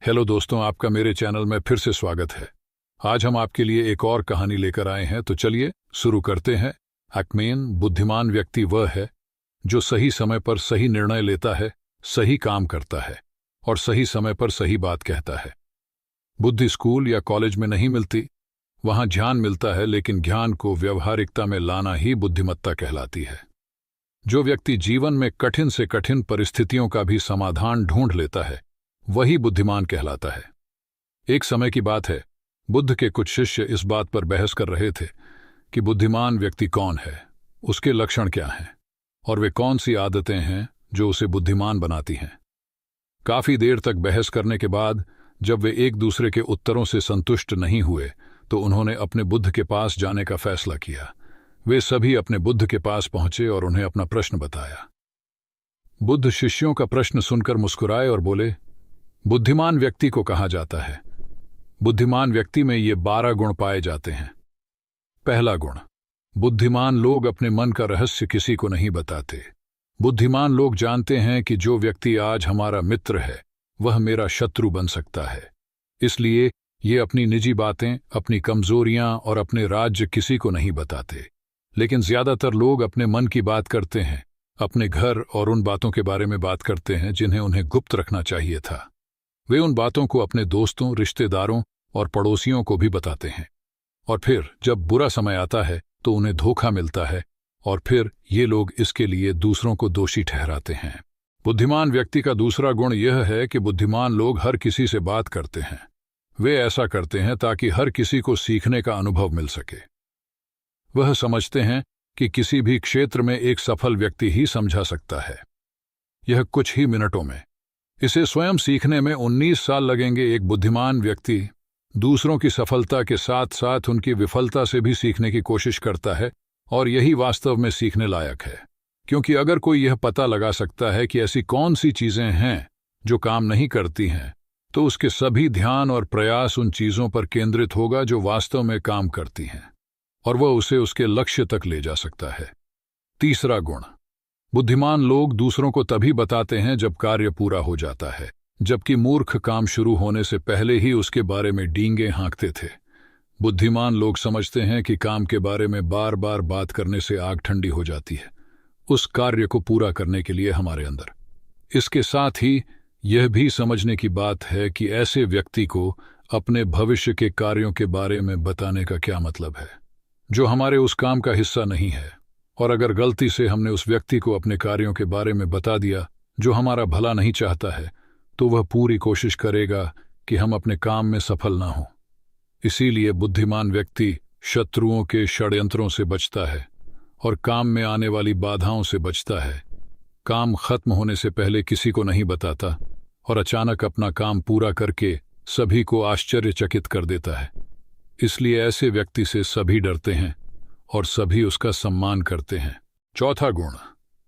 Hello दोस्तों, आपका मेरे चैनल में फिर से स्वागत है। आज हम आपके लिए एक और कहानी लेकर आए हैं, तो चलिए शुरू करते हैं। हैकमैन बुद्धिमान व्यक्ति वह है जो सही समय पर सही निर्णय लेता है, सही काम करता है और सही समय पर सही बात कहता है। बुद्धि स्कूल या कॉलेज में नहीं मिलती, वहां ज्ञान मिलता है, लेकिन ज्ञान को व्यवहारिकता में लाना ही बुद्धिमत्ता कहलाती है। जो व्यक्ति जीवन में कठिन से कठिन परिस्थितियों का भी समाधान ढूंढ लेता है, वही बुद्धिमान कहलाता है। एक समय की बात है, बुद्ध के कुछ शिष्य इस बात पर बहस कर रहे थे कि बुद्धिमान व्यक्ति कौन है, उसके लक्षण क्या हैं और वे कौन सी आदतें हैं जो उसे बुद्धिमान बनाती हैं। काफी देर तक बहस करने के बाद जब वे एक दूसरे के उत्तरों से संतुष्ट नहीं हुए, तो उन्होंने अपने बुद्ध के पास जाने का फैसला किया। वे सभी अपने बुद्ध के पास पहुंचे और उन्हें अपना प्रश्न बताया। बुद्ध शिष्यों का प्रश्न सुनकर मुस्कुराए और बोले, बुद्धिमान व्यक्ति को कहा जाता है। बुद्धिमान व्यक्ति में ये 12 गुण पाए जाते हैं। पहला गुण, बुद्धिमान लोग अपने मन का रहस्य किसी को नहीं बताते। बुद्धिमान लोग जानते हैं कि जो व्यक्ति आज हमारा मित्र है, वह मेरा शत्रु बन सकता है। इसलिए ये अपनी निजी बातें, अपनी कमजोरियां और अपने राज्य किसी को नहीं बताते। लेकिन ज्यादातर लोग अपने मन की बात करते हैं, अपने घर और उन बातों के बारे में बात करते हैं जिन्हें उन्हें गुप्त रखना चाहिए था। वे उन बातों को अपने दोस्तों, रिश्तेदारों और पड़ोसियों को भी बताते हैं, और फिर जब बुरा समय आता है तो उन्हें धोखा मिलता है, और फिर ये लोग इसके लिए दूसरों को दोषी ठहराते हैं। बुद्धिमान व्यक्ति का दूसरा गुण यह है कि बुद्धिमान लोग हर किसी से बात करते हैं। वे ऐसा करते हैं ताकि हर किसी को सीखने का अनुभव मिल सके। वह समझते हैं कि किसी भी क्षेत्र में एक सफल व्यक्ति ही समझा सकता है, यह कुछ ही मिनटों में। इसे स्वयं सीखने में 19 साल लगेंगे। एक बुद्धिमान व्यक्ति दूसरों की सफलता के साथ साथ उनकी विफलता से भी सीखने की कोशिश करता है, और यही वास्तव में सीखने लायक है। क्योंकि अगर कोई यह पता लगा सकता है कि ऐसी कौन सी चीजें हैं जो काम नहीं करती हैं, तो उसके सभी ध्यान और प्रयास उन चीजों पर केंद्रित होगा जो वास्तव में काम करती हैं, और वह उसे उसके लक्ष्य तक ले जा सकता है। तीसरा गुण, बुद्धिमान लोग दूसरों को तभी बताते हैं जब कार्य पूरा हो जाता है, जबकि मूर्ख काम शुरू होने से पहले ही उसके बारे में डींगे हाँकते थे। बुद्धिमान लोग समझते हैं कि काम के बारे में बार बार बात करने से आग ठंडी हो जाती है, उस कार्य को पूरा करने के लिए हमारे अंदर। इसके साथ ही यह भी समझने की बात है कि ऐसे व्यक्ति को अपने भविष्य के कार्यों के बारे में बताने का क्या मतलब है, जो हमारे उस काम का हिस्सा नहीं है। और अगर गलती से हमने उस व्यक्ति को अपने कार्यों के बारे में बता दिया जो हमारा भला नहीं चाहता है, तो वह पूरी कोशिश करेगा कि हम अपने काम में सफल ना हों। इसीलिए बुद्धिमान व्यक्ति शत्रुओं के षड्यंत्रों से बचता है और काम में आने वाली बाधाओं से बचता है। काम खत्म होने से पहले किसी को नहीं बताता और अचानक अपना काम पूरा करके सभी को आश्चर्यचकित कर देता है। इसलिए ऐसे व्यक्ति से सभी डरते हैं और सभी उसका सम्मान करते हैं। चौथा गुण,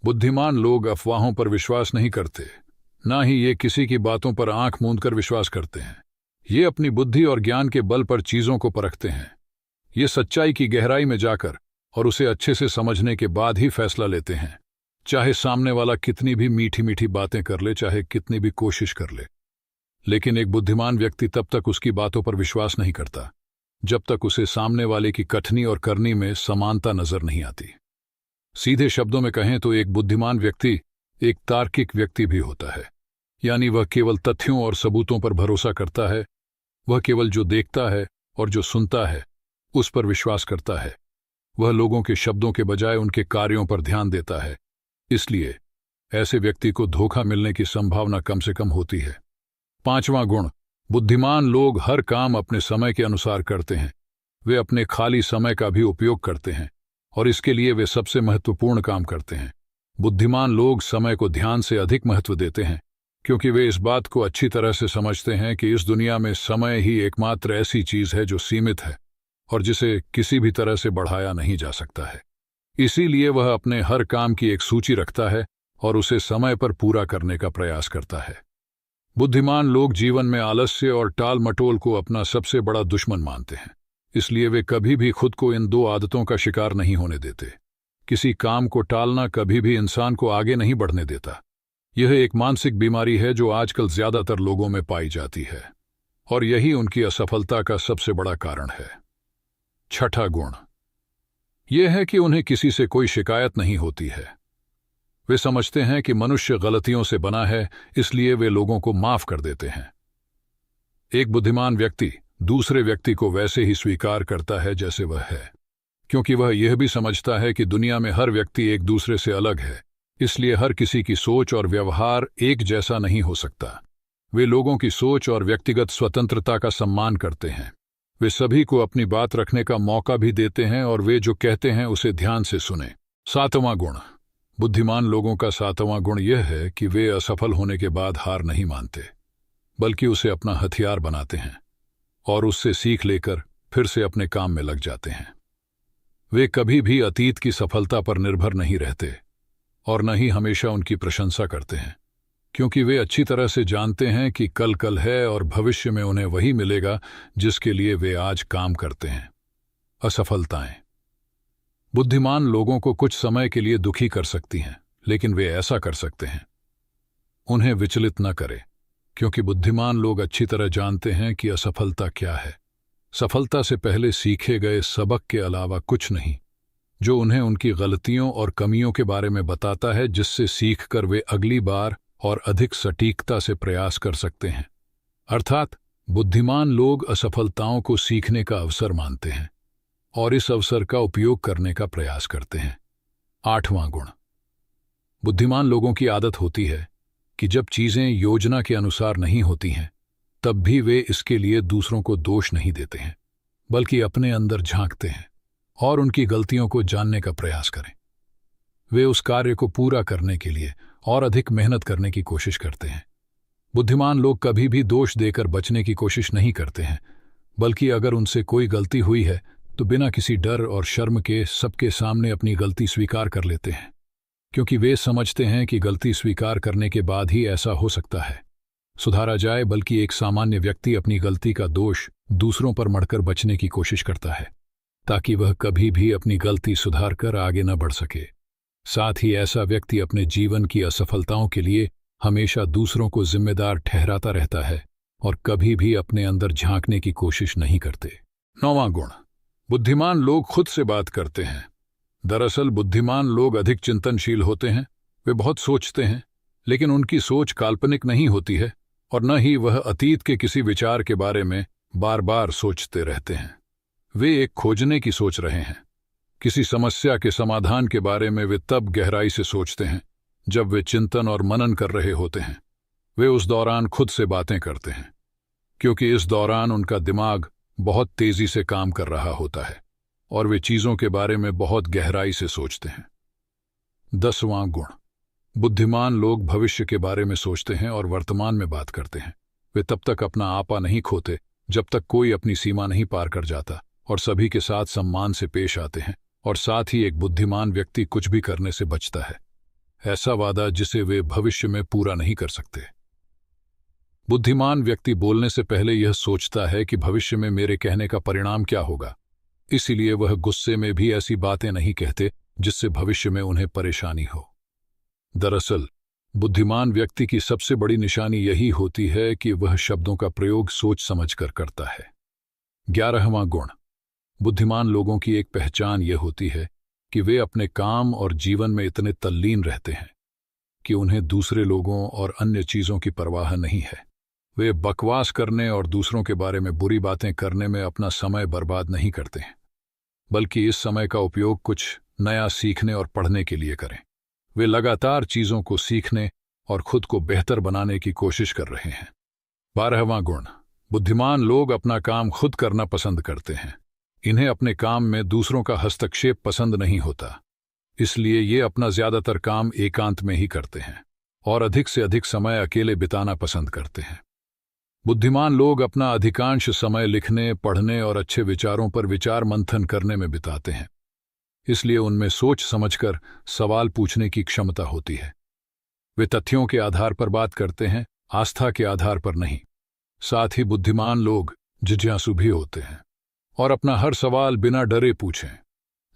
बुद्धिमान लोग अफवाहों पर विश्वास नहीं करते, ना ही ये किसी की बातों पर आंख मूंदकर विश्वास करते हैं। ये अपनी बुद्धि और ज्ञान के बल पर चीजों को परखते हैं। ये सच्चाई की गहराई में जाकर और उसे अच्छे से समझने के बाद ही फैसला लेते हैं, चाहे सामने वाला कितनी भी मीठी मीठी बातें कर ले, चाहे कितनी भी कोशिश कर ले। लेकिन एक बुद्धिमान व्यक्ति तब तक उसकी बातों पर विश्वास नहीं करता जब तक उसे सामने वाले की कथनी और करनी में समानता नजर नहीं आती। सीधे शब्दों में कहें तो एक बुद्धिमान व्यक्ति एक तार्किक व्यक्ति भी होता है, यानी वह केवल तथ्यों और सबूतों पर भरोसा करता है। वह केवल जो देखता है और जो सुनता है उस पर विश्वास करता है। वह लोगों के शब्दों के बजाय उनके कार्यों पर ध्यान देता है। इसलिए ऐसे व्यक्ति को धोखा मिलने की संभावना कम से कम होती है। पांचवां गुण, बुद्धिमान लोग हर काम अपने समय के अनुसार करते हैं। वे अपने खाली समय का भी उपयोग करते हैं और इसके लिए वे सबसे महत्वपूर्ण काम करते हैं। बुद्धिमान लोग समय को ध्यान से अधिक महत्व देते हैं, क्योंकि वे इस बात को अच्छी तरह से समझते हैं कि इस दुनिया में समय ही एकमात्र ऐसी चीज है जो सीमित है और जिसे किसी भी तरह से बढ़ाया नहीं जा सकता है। इसीलिए वह अपने हर काम की एक सूची रखता है और उसे समय पर पूरा करने का प्रयास करता है। बुद्धिमान लोग जीवन में आलस्य और टाल मटोल को अपना सबसे बड़ा दुश्मन मानते हैं। इसलिए वे कभी भी खुद को इन दो आदतों का शिकार नहीं होने देते। किसी काम को टालना कभी भी इंसान को आगे नहीं बढ़ने देता। यह एक मानसिक बीमारी है जो आजकल ज्यादातर लोगों में पाई जाती है और यही उनकी असफलता का सबसे बड़ा कारण है। छठा गुण यह है कि उन्हें किसी से कोई शिकायत नहीं होती है। वे समझते हैं कि मनुष्य गलतियों से बना है, इसलिए वे लोगों को माफ कर देते हैं। एक बुद्धिमान व्यक्ति दूसरे व्यक्ति को वैसे ही स्वीकार करता है जैसे वह है, क्योंकि वह यह भी समझता है कि दुनिया में हर व्यक्ति एक दूसरे से अलग है, इसलिए हर किसी की सोच और व्यवहार एक जैसा नहीं हो सकता। वे लोगों की सोच और व्यक्तिगत स्वतंत्रता का सम्मान करते हैं। वे सभी को अपनी बात रखने का मौका भी देते हैं और वे जो कहते हैं उसे ध्यान से सुने। सातवां गुण बुद्धिमान लोगों का सातवां गुण यह है कि वे असफल होने के बाद हार नहीं मानते, बल्कि उसे अपना हथियार बनाते हैं और उससे सीख लेकर फिर से अपने काम में लग जाते हैं। वे कभी भी अतीत की सफलता पर निर्भर नहीं रहते और न ही हमेशा उनकी प्रशंसा करते हैं, क्योंकि वे अच्छी तरह से जानते हैं कि कल कल है और भविष्य में उन्हें वही मिलेगा जिसके लिए वे आज काम करते हैं। असफलताएं बुद्धिमान लोगों को कुछ समय के लिए दुखी कर सकती हैं, लेकिन वे ऐसा कर सकते हैं। उन्हें विचलित न करें, क्योंकि बुद्धिमान लोग अच्छी तरह जानते हैं कि असफलता क्या है। सफलता से पहले सीखे गए सबक के अलावा कुछ नहीं, जो उन्हें उनकी गलतियों और कमियों के बारे में बताता है, जिससे सीखकर वे अगली बार और अधिक सटीकता से प्रयास कर सकते हैं। अर्थात बुद्धिमान लोग असफलताओं को सीखने का अवसर मानते हैं और इस अवसर का उपयोग करने का प्रयास करते हैं। आठवां गुण बुद्धिमान लोगों की आदत होती है कि जब चीजें योजना के अनुसार नहीं होती हैं, तब भी वे इसके लिए दूसरों को दोष नहीं देते हैं, बल्कि अपने अंदर झांकते हैं और उनकी गलतियों को जानने का प्रयास करें। वे उस कार्य को पूरा करने के लिए और अधिक मेहनत करने की कोशिश करते हैं। बुद्धिमान लोग कभी भी दोष देकर बचने की कोशिश नहीं करते हैं, बल्कि अगर उनसे कोई गलती हुई है तो बिना किसी डर और शर्म के सबके सामने अपनी गलती स्वीकार कर लेते हैं, क्योंकि वे समझते हैं कि गलती स्वीकार करने के बाद ही ऐसा हो सकता है सुधारा जाए। बल्कि एक सामान्य व्यक्ति अपनी गलती का दोष दूसरों पर मढ़कर बचने की कोशिश करता है, ताकि वह कभी भी अपनी गलती सुधार कर आगे न बढ़ सके। साथ ही ऐसा व्यक्ति अपने जीवन की असफलताओं के लिए हमेशा दूसरों को जिम्मेदार ठहराता रहता है और कभी भी अपने अंदर झांकने की कोशिश नहीं करते। नौवां गुण बुद्धिमान लोग खुद से बात करते हैं। दरअसल बुद्धिमान लोग अधिक चिंतनशील होते हैं। वे बहुत सोचते हैं, लेकिन उनकी सोच काल्पनिक नहीं होती है और न ही वह अतीत के किसी विचार के बारे में बार बार सोचते रहते हैं। वे एक खोजने की सोच रहे हैं। किसी समस्या के समाधान के बारे में वे तब गहराई से सोचते हैं जब वे चिंतन और मनन कर रहे होते हैं। वे उस दौरान खुद से बातें करते हैं, क्योंकि इस दौरान उनका दिमाग बहुत तेजी से काम कर रहा होता है और वे चीजों के बारे में बहुत गहराई से सोचते हैं। 10वां गुण बुद्धिमान लोग भविष्य के बारे में सोचते हैं और वर्तमान में बात करते हैं। वे तब तक अपना आपा नहीं खोते जब तक कोई अपनी सीमा नहीं पार कर जाता और सभी के साथ सम्मान से पेश आते हैं। और साथ ही एक बुद्धिमान व्यक्ति कुछ भी करने से बचता है, ऐसा वादा जिसे वे भविष्य में पूरा नहीं कर सकते। बुद्धिमान व्यक्ति बोलने से पहले यह सोचता है कि भविष्य में मेरे कहने का परिणाम क्या होगा, इसीलिए वह गुस्से में भी ऐसी बातें नहीं कहते जिससे भविष्य में उन्हें परेशानी हो। दरअसल बुद्धिमान व्यक्ति की सबसे बड़ी निशानी यही होती है कि वह शब्दों का प्रयोग सोच समझकर करता है। 11वां गुण बुद्धिमान लोगों की एक पहचान यह होती है कि वे अपने काम और जीवन में इतने तल्लीन रहते हैं कि उन्हें दूसरे लोगों और अन्य चीजों की परवाह नहीं है। वे बकवास करने और दूसरों के बारे में बुरी बातें करने में अपना समय बर्बाद नहीं करते हैं, बल्कि इस समय का उपयोग कुछ नया सीखने और पढ़ने के लिए करें। वे लगातार चीजों को सीखने और खुद को बेहतर बनाने की कोशिश कर रहे हैं। 12वां गुण बुद्धिमान लोग अपना काम खुद करना पसंद करते हैं। इन्हें अपने काम में दूसरों का हस्तक्षेप पसंद नहीं होता, इसलिए ये अपना ज्यादातर काम एकांत में ही करते हैं और अधिक से अधिक समय अकेले बिताना पसंद करते हैं। बुद्धिमान लोग अपना अधिकांश समय लिखने, पढ़ने और अच्छे विचारों पर विचार मंथन करने में बिताते हैं, इसलिए उनमें सोच समझकर सवाल पूछने की क्षमता होती है। वे तथ्यों के आधार पर बात करते हैं, आस्था के आधार पर नहीं। साथ ही बुद्धिमान लोग जिज्ञासु भी होते हैं और अपना हर सवाल बिना डरे पूछें।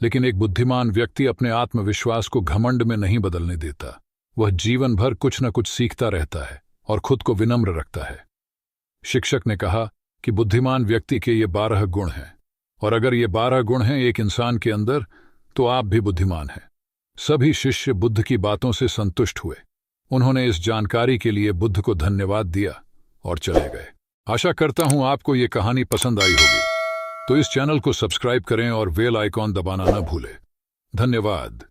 लेकिन एक बुद्धिमान व्यक्ति अपने आत्मविश्वास को घमंड में नहीं बदलने देता। वह जीवन भर कुछ न कुछ सीखता रहता है और खुद को विनम्र रखता है। शिक्षक ने कहा कि बुद्धिमान व्यक्ति के ये 12 गुण हैं, और अगर ये 12 गुण हैं एक इंसान के अंदर, तो आप भी बुद्धिमान हैं। सभी शिष्य बुद्ध की बातों से संतुष्ट हुए। उन्होंने इस जानकारी के लिए बुद्ध को धन्यवाद दिया और चले गए। आशा करता हूं आपको ये कहानी पसंद आई होगी, तो इस चैनल को सब्सक्राइब करें और बेल आइकॉन दबाना न भूलें। धन्यवाद।